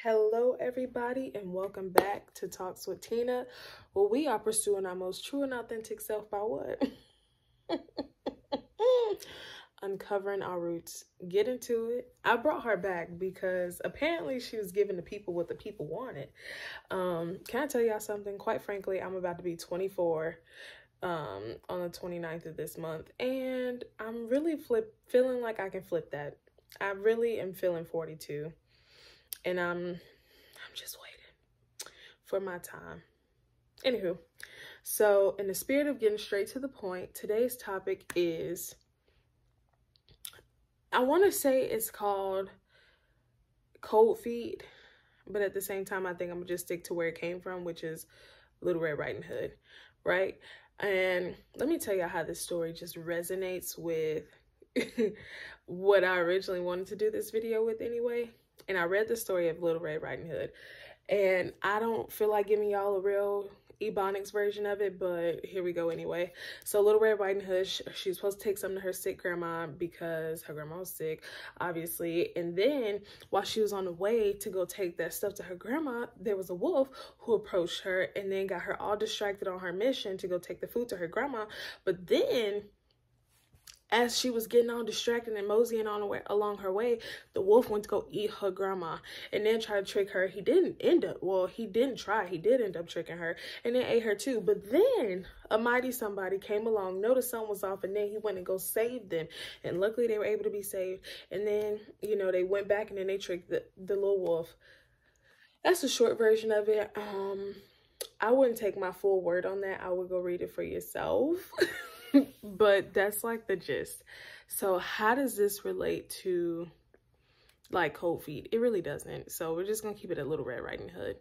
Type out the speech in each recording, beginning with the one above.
Hello, everybody, and welcome back to Talks with Tina, where we are pursuing our most true and authentic self by what? Uncovering our roots. Get into it. I brought her back because apparently she was giving the people what the people wanted. Can I tell y'all something? Quite frankly, I'm about to be 24 on the 29th of this month, and I'm really feeling like I can flip that. I really am feeling 42. And I'm just waiting for my time. Anywho, so in the spirit of getting straight to the point, today's topic is, I want to say it's called Cold Feet, but at the same time, I think I'm gonna just stick to where it came from, which is Little Red Riding Hood, right? And let me tell you how this story just resonates with what I originally wanted to do this video with anyway. And I read the story of Little Red Riding Hood, and I don't feel like giving y'all a real Ebonics version of it, but here we go anyway. So Little Red Riding Hood, she's supposed to take something to her sick grandma because her grandma was sick, obviously. And then while she was on the way to go take that stuff to her grandma, there was a wolf who approached her and then got her all distracted on her mission to go take the food to her grandma. But then, as she was getting all distracted and moseying on along her way, the wolf went to go eat her grandma and then tried to trick her. He did end up tricking her and then ate her too. But then a mighty somebody came along, noticed something was off, and then he went and go save them. And luckily they were able to be saved. And then, you know, they went back and then they tricked the little wolf. That's the short version of it. I wouldn't take my full word on that. I would go read it for yourself. But that's like the gist. So how does this relate to like Cold Feet? It really doesn't. So we're just gonna keep it a Little Red Riding Hood.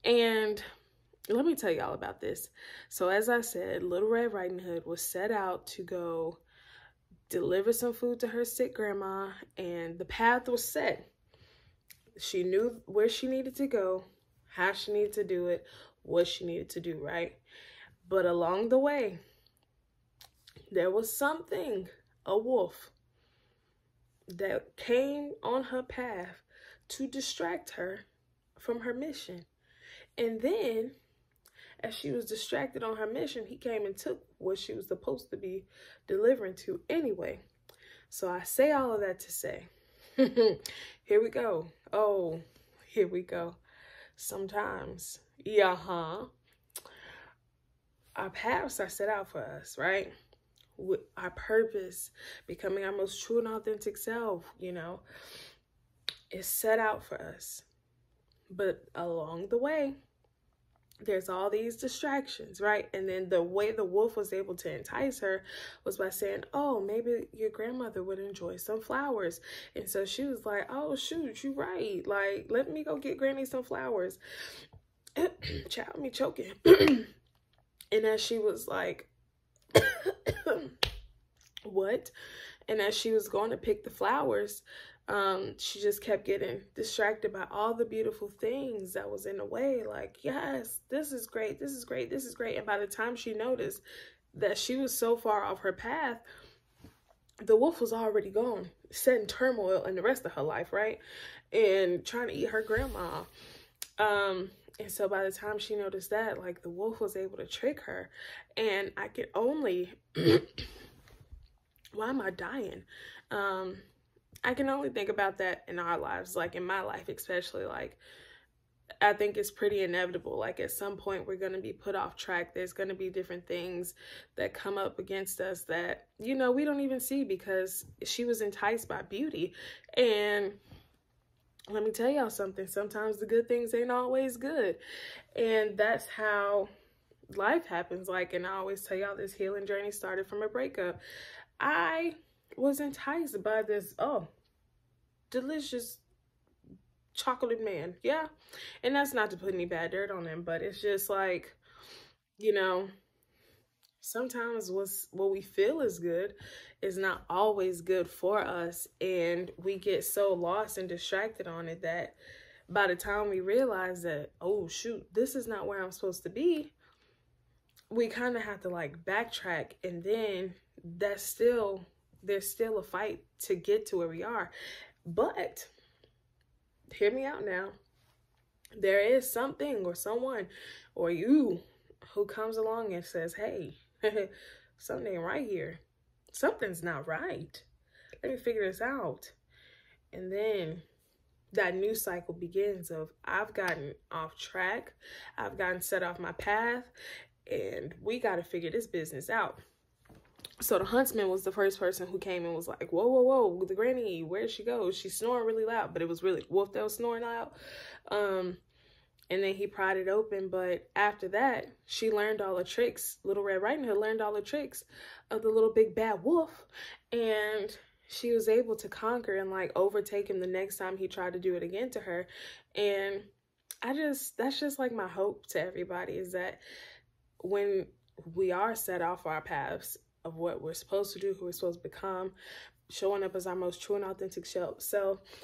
And let me tell y'all about this. So as I said, Little Red Riding Hood was set out to go deliver some food to her sick grandma, and the path was set. She knew where she needed to go, how she needed to do it, what she needed to do, right? But along the way, there was something, a wolf, that came on her path to distract her from her mission. And then, as she was distracted on her mission, he came and took what she was supposed to be delivering to anyway. So I say all of that to say, here we go. Oh, here we go. Sometimes, our paths are set out for us, right? With our purpose, becoming our most true and authentic self, you know, is set out for us. But along the way, there's all these distractions, right? And then the way the wolf was able to entice her was by saying, oh, maybe your grandmother would enjoy some flowers. And so she was like, oh, shoot, you're right. Like, let me go get Granny some flowers. Child, me choking. And as she was like, what? And as she was going to pick the flowers, she just kept getting distracted by all the beautiful things that was in the way. Like, yes, this is great, this is great, this is great. And by the time she noticed that she was so far off her path, the wolf was already gone, set in turmoil in the rest of her life, right? And trying to eat her grandma. And so by the time she noticed that, like, the wolf was able to trick her. And I can only, why am I dying? I can only think about that in our lives, like in my life especially. Like, I think it's pretty inevitable. Like, at some point we're going to be put off track. There's going to be different things that come up against us that, you know, we don't even see because she was enticed by beauty. And let me tell y'all something. Sometimes the good things ain't always good. And that's how life happens. Like, and I always tell y'all, this healing journey started from a breakup. I was enticed by this, delicious chocolate man. Yeah. And that's not to put any bad dirt on him, but it's just like, you know, sometimes what we feel is good is not always good for us. And we get so lost and distracted on it that by the time we realize that, oh, shoot, this is not where I'm supposed to be, we kind of have to like backtrack. And then there's still a fight to get to where we are. But hear me out now. there is something or someone or you who comes along and says, hey, something ain't right here. Something's not right. Let me figure this out. And then that new cycle begins of I've gotten off track. I've gotten set off my path, and we got to figure this business out. So the huntsman was the first person who came and was like, whoa, whoa, whoa, the granny, where'd she go? She's snoring really loud, but it was really Wolf that was snoring loud. And then he pried it open. But after that, she learned all the tricks. Little Red Riding Hood learned all the tricks of the little big bad wolf. And she was able to conquer and like overtake him the next time he tried to do it again to her. And that's just like my hope to everybody, is that when we are set off our paths of what we're supposed to do, who we're supposed to become, showing up as our most true and authentic self,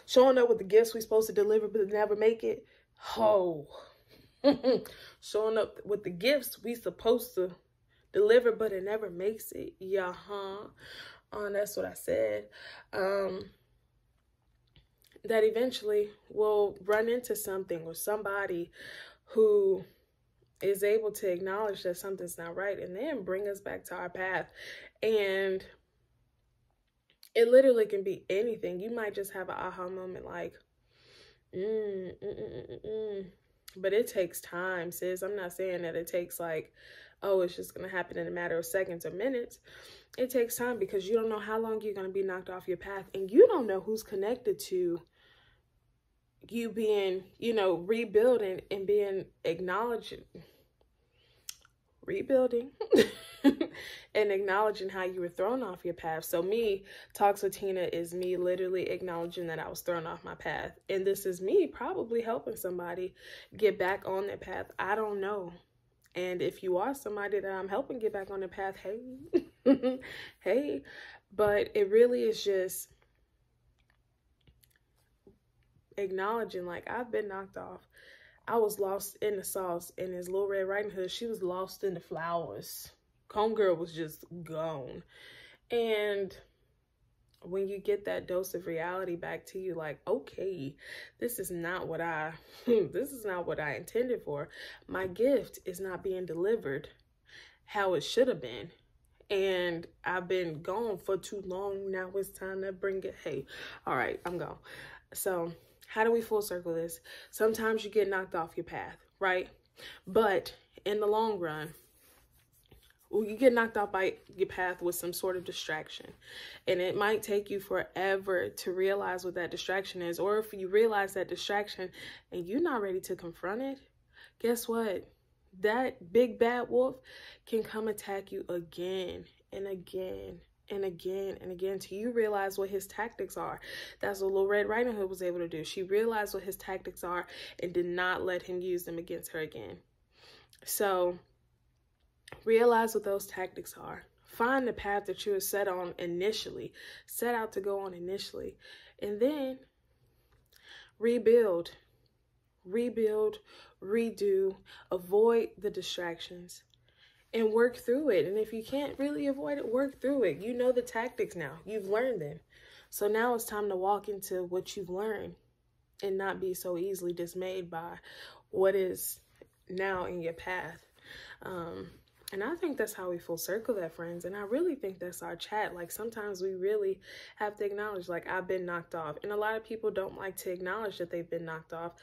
showing up with the gifts we're supposed to deliver but never make it. Showing up with the gifts we supposed to deliver but it never makes it. That's what I said. That eventually we'll run into something or somebody who is able to acknowledge that something's not right and then bring us back to our path. And it literally can be anything. You might just have an aha moment like, but it takes time, sis. I'm not saying that it takes like, oh, it's just going to happen in a matter of seconds or minutes. It takes time because you don't know how long you're going to be knocked off your path, and you don't know who's connected to you being, rebuilding and being acknowledged, rebuilding and acknowledging how you were thrown off your path. So me, Talks with Tina is me literally acknowledging that I was thrown off my path. And this is me probably helping somebody get back on their path. I don't know. And if you are somebody that I'm helping get back on their path, hey, hey. But it really is just acknowledging, like, I've been knocked off. I was lost in the sauce, and as Little Red Riding Hood, she was lost in the flowers. Homegirl was just gone. And when you get that dose of reality back to you, like, okay, this is not what I intended for. My gift is not being delivered how it should have been. And I've been gone for too long. Now it's time to bring it. Hey, all right, I'm gone. So how do we full circle this? Sometimes you get knocked off your path, right? But in the long run, you get knocked off by your path with some sort of distraction. And it might take you forever to realize what that distraction is. Or if you realize that distraction and you're not ready to confront it, guess what? That big bad wolf can come attack you again and again and again and again till you realize what his tactics are. That's what Little Red Riding Hood was able to do. She realized what his tactics are and did not let him use them against her again. So realize what those tactics are. Find the path that you were set out to go on initially, and then rebuild, redo, avoid the distractions, and work through it. And if you can't really avoid it, work through it. You know the tactics now. You've learned them. So now it's time to walk into what you've learned and not be so easily dismayed by what is now in your path. And I think that's how we full circle that, friends. And I really think that's our chat. Like, sometimes we really have to acknowledge, like, I've been knocked off. And a lot of people don't like to acknowledge that they've been knocked off.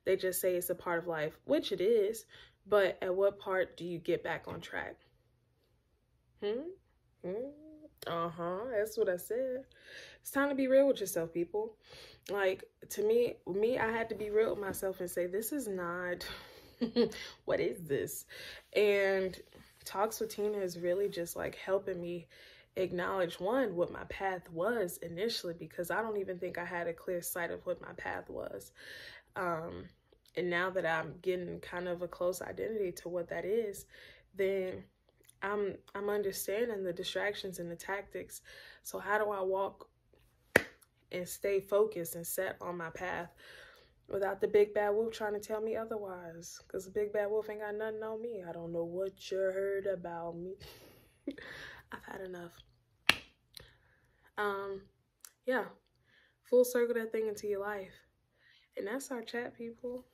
They just say it's a part of life, which it is. But at what part do you get back on track? That's what I said. It's time to be real with yourself, people. Like, to me, I had to be real with myself and say, this is not, what is this? And Talks with Tina is really just like helping me acknowledge, one, what my path was initially, because I don't even think I had a clear sight of what my path was. And now that I'm getting kind of a close identity to what that is, then I'm understanding the distractions and the tactics. So how do I walk and stay focused and set on my path without the big bad wolf trying to tell me otherwise? Because the big bad wolf ain't got nothing on me. I don't know what you heard about me. I've had enough. Yeah. Full circle that thing into your life. And that's our chat, people.